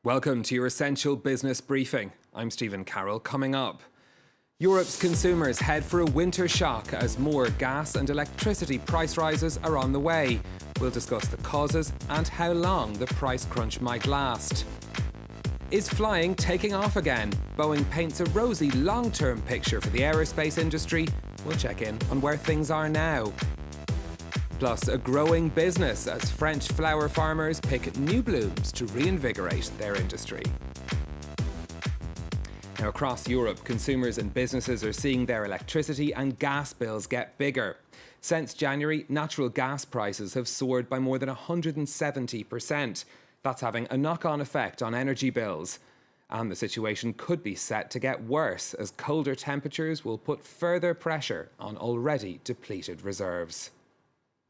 Welcome to your Essential Business Briefing. I'm Stephen Carroll. Coming up, Europe's consumers head for a winter shock as more gas and electricity price rises are on the way. We'll discuss the causes and how long the price crunch might last. Is flying taking off again? Boeing paints a rosy long-term picture for the aerospace industry. We'll check in on where things are now. Plus, a growing business as French flower farmers pick new blooms to reinvigorate their industry. Now, across Europe, consumers and businesses are seeing their electricity and gas bills get bigger. Since January, natural gas prices have soared by more than 170%. That's having a knock-on effect on energy bills. And the situation could be set to get worse as colder temperatures will put further pressure on already depleted reserves.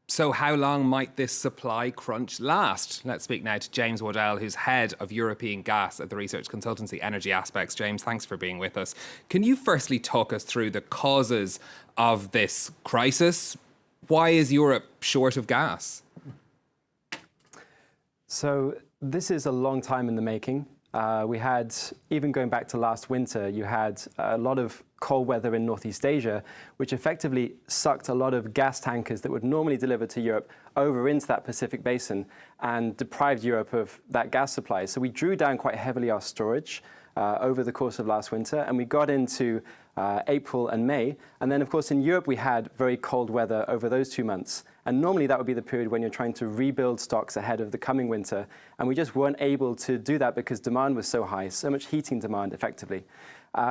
So how long might this supply crunch last? Let's speak now to James Waddell, who's head of European gas at the research consultancy Energy Aspects. James, thanks for being with us. Can you firstly talk us through the causes of this crisis? Why is Europe short of gas? So this is a long time in the making. We had, even going back to last winter, you had a lot of cold weather in Northeast Asia, which effectively sucked a lot of gas tankers that would normally deliver to Europe over into that Pacific basin and deprived Europe of that gas supply. So we drew down quite heavily our storage over the course of last winter, and we got into April and May. And then, of course, in Europe, we had very cold weather over those 2 months. And normally that would be the period when you're trying to rebuild stocks ahead of the coming winter. And we just weren't able to do that because demand was so high, so much heating demand effectively.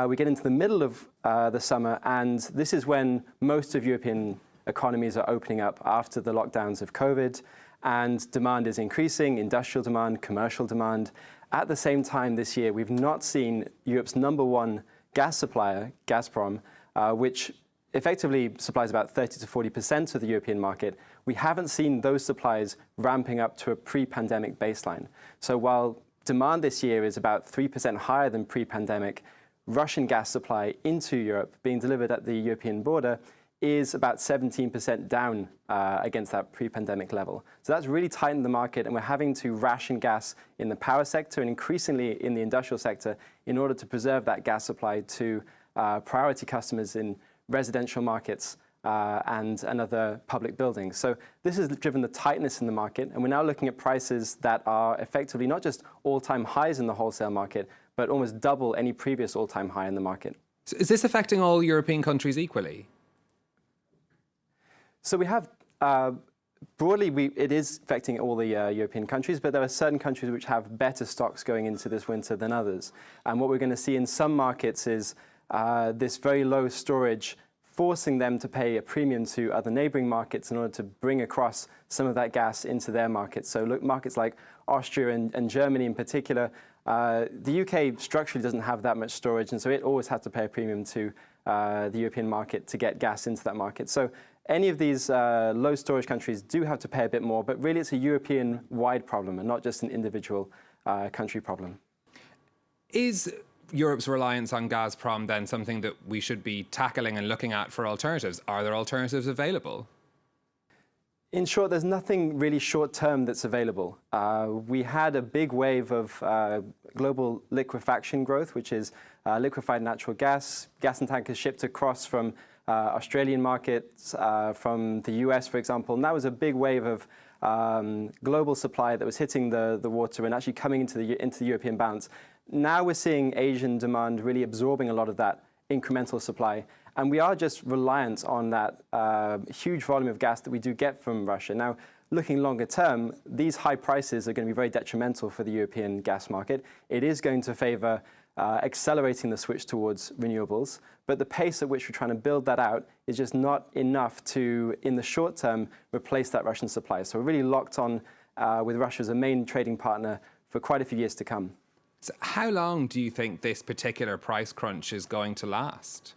We get into the middle of the summer, and this is when most of European economies are opening up after the lockdowns of COVID, and demand is increasing, industrial demand, commercial demand. At the same time this year, we've not seen Europe's #1 gas supplier, Gazprom, which effectively supplies about 30 to 40% of the European market. We haven't seen those supplies ramping up to a pre-pandemic baseline. So while demand this year is about 3% higher than pre-pandemic, Russian gas supply into Europe being delivered at the European border is about 17% down against that pre-pandemic level. So that's really tightened the market, and we're having to ration gas in the power sector and increasingly in the industrial sector in order to preserve that gas supply to priority customers in residential markets and other public buildings. So this has driven the tightness in the market, and we're now looking at prices that are effectively not just all-time highs in the wholesale market, but almost double any previous all-time high in the market. So is this affecting all European countries equally? So we have, broadly, it is affecting all the European countries, but there are certain countries which have better stocks going into this winter than others. And what we're going to see in some markets is this very low storage forcing them to pay a premium to other neighboring markets in order to bring across some of that gas into their markets. So look, markets like Austria and Germany in particular, the UK structurally doesn't have that much storage, and so it always had to pay a premium to the European market to get gas into that market. So any of these low storage countries do have to pay a bit more, but really it's a European-wide problem and not just an individual country problem. Is Europe's reliance on Gazprom then something that we should be tackling and looking at for alternatives? Are there alternatives available? In short, there's nothing really short-term that's available. We had a big wave of global liquefaction growth, which is liquefied natural gas and tankers shipped across from Australian markets, from the US, for example. And that was a big wave of global supply that was hitting the water and actually coming into the European balance. Now we're seeing Asian demand really absorbing a lot of that incremental supply. And we are just reliant on that huge volume of gas that we do get from Russia. Now, looking longer term, these high prices are going to be very detrimental for the European gas market. It is going to favor accelerating the switch towards renewables, but the pace at which we're trying to build that out is just not enough to, in the short term, replace that Russian supply. So we're really locked on with Russia as a main trading partner for quite a few years to come. So how long do you think this particular price crunch is going to last?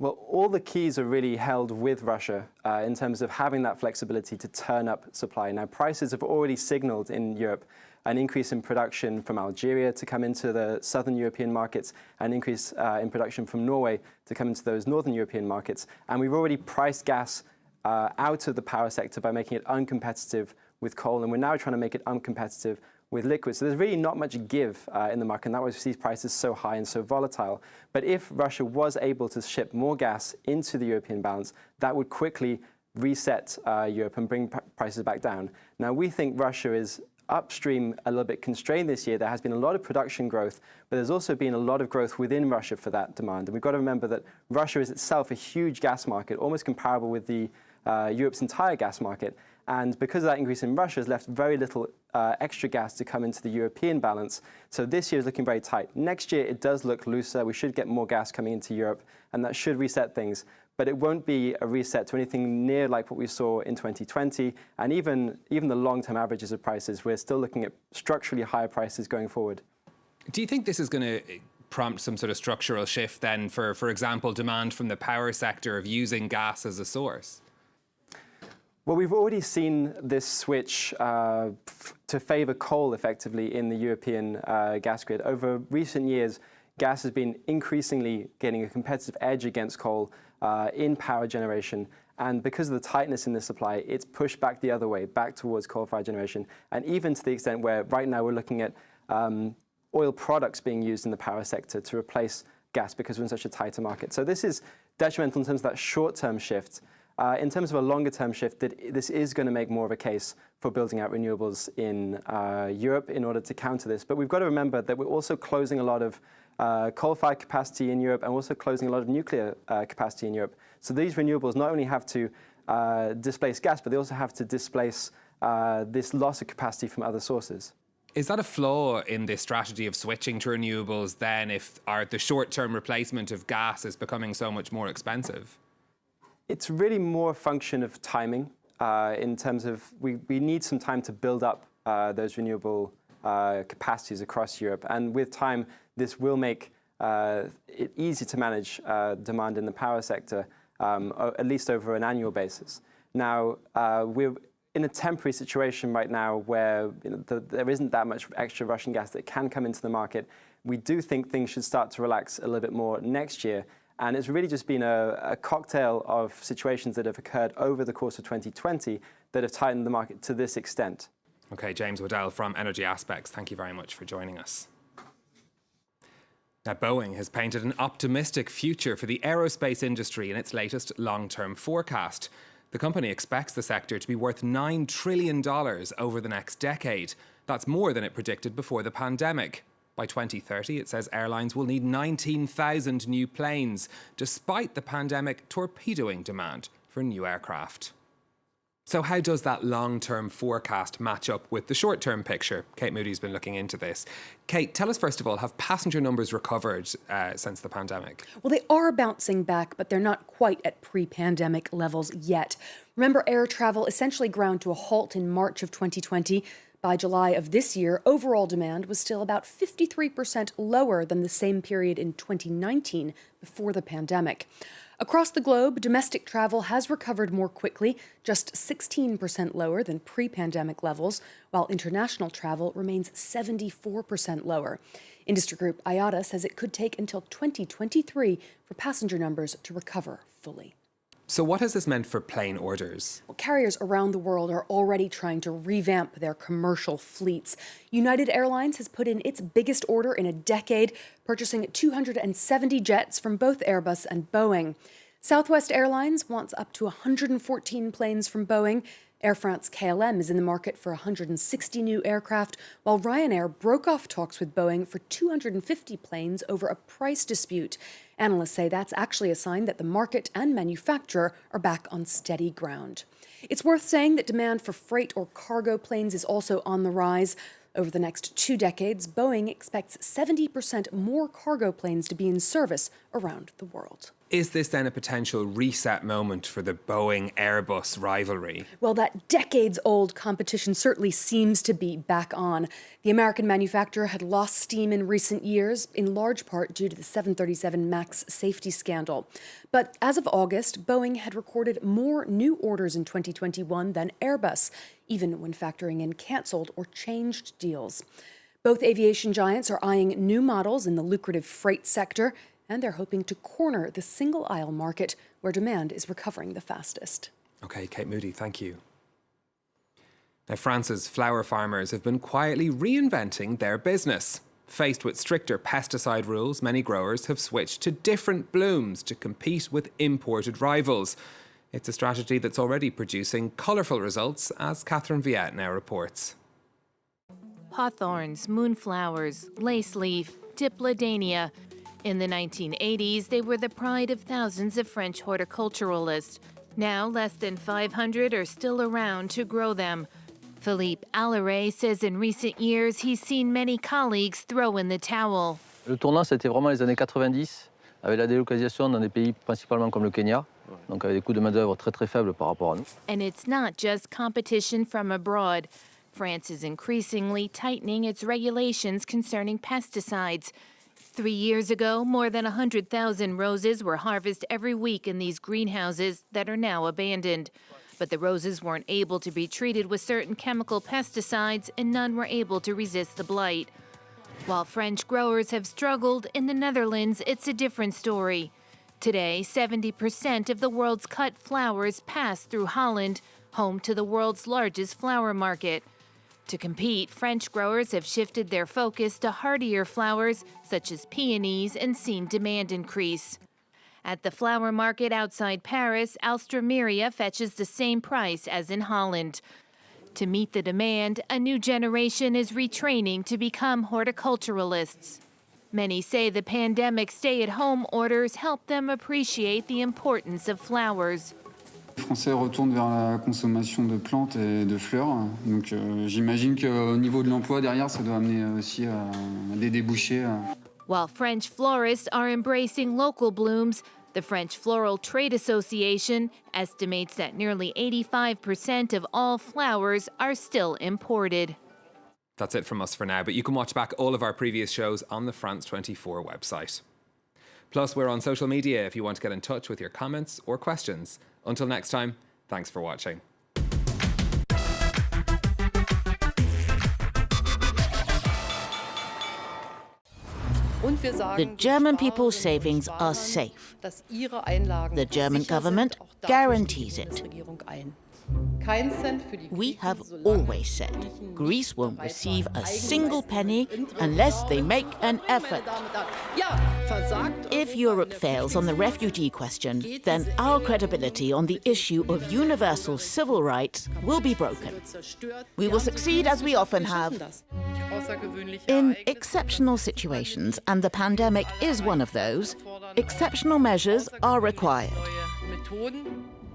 Well, all the keys are really held with Russia in terms of having that flexibility to turn up supply. Now, prices have already signaled in Europe an increase in production from Algeria to come into the southern European markets, an increase in production from Norway to come into those northern European markets. And we've already priced gas out of the power sector by making it uncompetitive with coal, and we're now trying to make it uncompetitive with liquids. So there's really not much give in the market, and that was these prices so high and so volatile. But if Russia was able to ship more gas into the European balance, that would quickly reset Europe and bring prices back down. Now, we think Russia is upstream a little bit constrained this year. There has been a lot of production growth, but there's also been a lot of growth within Russia for that demand. And we've got to remember that Russia is itself a huge gas market, almost comparable with the Europe's entire gas market. And because of that increase in Russia, has left very little extra gas to come into the European balance. So this year is looking very tight. Next year, it does look looser. We should get more gas coming into Europe, and that should reset things. But it won't be a reset to anything near like what we saw in 2020. And even the long-term averages of prices, we're still looking at structurally higher prices going forward. Do you think this is going to prompt some sort of structural shift then for example, demand from the power sector of using gas as a source? Well, we've already seen this switch to favour coal effectively in the European gas grid. Over recent years, gas has been increasingly getting a competitive edge against coal in power generation. And because of the tightness in the supply, it's pushed back the other way, back towards coal-fired generation. And even to the extent where right now we're looking at oil products being used in the power sector to replace gas because we're in such a tighter market. So this is detrimental in terms of that short-term shift. In terms of a longer-term shift, this is going to make more of a case for building out renewables in Europe in order to counter this. But we've got to remember that we're also closing a lot of coal-fired capacity in Europe and also closing a lot of nuclear capacity in Europe. So these renewables not only have to displace gas, but they also have to displace this loss of capacity from other sources. Is that a flaw in this strategy of switching to renewables then if the short-term replacement of gas is becoming so much more expensive? It's really more a function of timing in terms of we need some time to build up those renewable capacities across Europe. And with time, this will make it easy to manage demand in the power sector, at least over an annual basis. Now, we're in a temporary situation right now where there isn't that much extra Russian gas that can come into the market. We do think things should start to relax a little bit more next year. And it's really just been a cocktail of situations that have occurred over the course of 2020 that have tightened the market to this extent. OK, James Waddell from Energy Aspects, thank you very much for joining us. Now, Boeing has painted an optimistic future for the aerospace industry in its latest long-term forecast. The company expects the sector to be worth $9 trillion over the next decade. That's more than it predicted before the pandemic. By 2030, it says airlines will need 19,000 new planes, despite the pandemic torpedoing demand for new aircraft. So how does that long-term forecast match up with the short-term picture? Kate Moody's been looking into this. Kate, tell us first of all, have passenger numbers recovered since the pandemic? Well, they are bouncing back, but they're not quite at pre-pandemic levels yet. Remember, air travel essentially ground to a halt in March of 2020. By July of this year, overall demand was still about 53% lower than the same period in 2019 before the pandemic. Across the globe, domestic travel has recovered more quickly, just 16% lower than pre-pandemic levels, while international travel remains 74% lower. Industry group IATA says it could take until 2023 for passenger numbers to recover fully. So what has this meant for plane orders? Well, carriers around the world are already trying to revamp their commercial fleets. United Airlines has put in its biggest order in a decade, purchasing 270 jets from both Airbus and Boeing. Southwest Airlines wants up to 114 planes from Boeing. Air France-KLM is in the market for 160 new aircraft, while Ryanair broke off talks with Boeing for 250 planes over a price dispute. Analysts say that's actually a sign that the market and manufacturer are back on steady ground. It's worth saying that demand for freight or cargo planes is also on the rise. Over the next 2 decades, Boeing expects 70% more cargo planes to be in service around the world. Is this then a potential reset moment for the Boeing-Airbus rivalry? Well, that decades-old competition certainly seems to be back on. The American manufacturer had lost steam in recent years, in large part due to the 737 MAX safety scandal. But as of August, Boeing had recorded more new orders in 2021 than Airbus, even when factoring in cancelled or changed deals. Both aviation giants are eyeing new models in the lucrative freight sector, and they're hoping to corner the single-aisle market where demand is recovering the fastest. OK, Kate Moody, thank you. Now, France's flower farmers have been quietly reinventing their business. Faced with stricter pesticide rules, many growers have switched to different blooms to compete with imported rivals. It's a strategy that's already producing colourful results, as Catherine Viet now reports. Hawthorns, moonflowers, lace leaf, dipladenia. In the 1980s, they were the pride of thousands of French horticulturalists. Now, less than 500 are still around to grow them. Philippe Alleray says in recent years he's seen many colleagues throw in the towel. Le tournant, c'était vraiment les années 90, avec la délocalisation dans des pays principalement comme le Kenya, donc avec des coûts de main-d'œuvre très très faibles par rapport à nous. And it's not just competition from abroad. France is increasingly tightening its regulations concerning pesticides. 3 years ago, more than 100,000 roses were harvested every week in these greenhouses that are now abandoned. But the roses weren't able to be treated with certain chemical pesticides, and none were able to resist the blight. While French growers have struggled, in the Netherlands, it's a different story. Today, 70% of the world's cut flowers pass through Holland, home to the world's largest flower market. To compete, French growers have shifted their focus to hardier flowers, such as peonies, and seen demand increase. At the flower market outside Paris, Alstroemeria fetches the same price as in Holland. To meet the demand, a new generation is retraining to become horticulturalists. Many say the pandemic stay-at-home orders help them appreciate the importance of flowers. Les Français retournent vers la consommation de plantes et de fleurs. Donc j'imagine qu'au niveau de l'emploi, derrière, ça doit amener aussi à des débouchés. While French florists are embracing local blooms, the French Floral Trade Association estimates that nearly 85% of all flowers are still imported. That's it from us for now, but you can watch back all of our previous shows on the France 24 website. Plus, we're on social media if you want to get in touch with your comments or questions. Until next time, thanks for watching. The German people's savings are safe. The German government guarantees it. We have always said Greece won't receive a single penny unless they make an effort. If Europe fails on the refugee question, then our credibility on the issue of universal civil rights will be broken. We will succeed as we often have. In exceptional situations, and the pandemic is one of those, exceptional measures are required.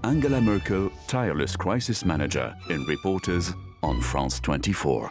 Angela Merkel, tireless crisis manager in Reporters on France 24.